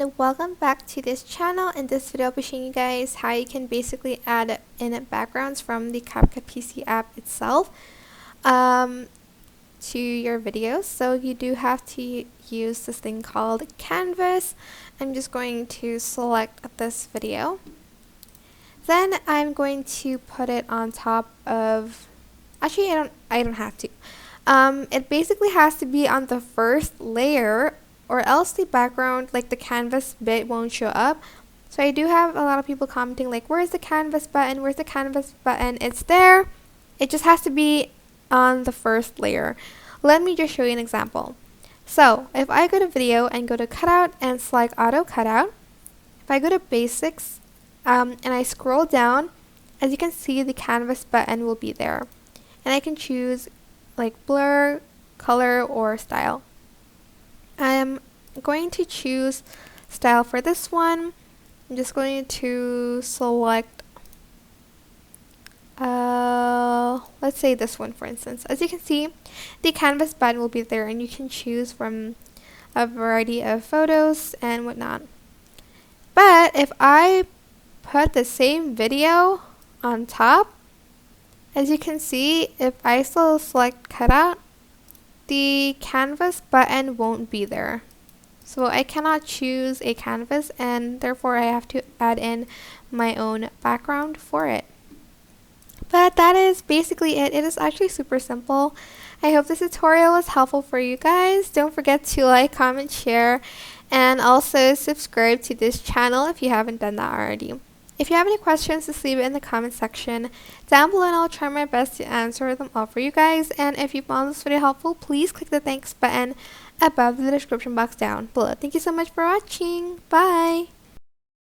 and welcome back to this channel. In this video I'll be showing you guys how you can basically add in backgrounds from the CapCut PC app itself to your videos. So you do have to use this thing called Canvas. I'm just going to select this video. Then I'm going to put it on top of, actually I don't have to. It basically has to be on the first layer, or else the background, like the canvas bit, won't show up. So I do have a lot of people commenting like, where's the canvas button? Where's the canvas button? It's there. It just has to be on the first layer. Let me just show you an example. So if I go to video and go to cutout and select auto cutout, if I go to basics and I scroll down, as you can see, the canvas button will be there. And I can choose like blur, color, or style. I'm going to choose style for this one. I'm just going to select, let's say this one for instance. As you can see, the canvas button will be there and you can choose from a variety of photos and whatnot. But if I put the same video on top, as you can see, if I still select cutout, the canvas button won't be there. So I cannot choose a canvas, and therefore I have to add in my own background for it. But that is basically it. It is actually super simple. I hope this tutorial was helpful for you guys. Don't forget to like, comment, share, and also subscribe to this channel if you haven't done that already. If you have any questions, just leave it in the comment section down below and I'll try my best to answer them all for you guys. And if you found this video helpful, please click the thanks button above the description box down below. Thank you so much for watching. Bye!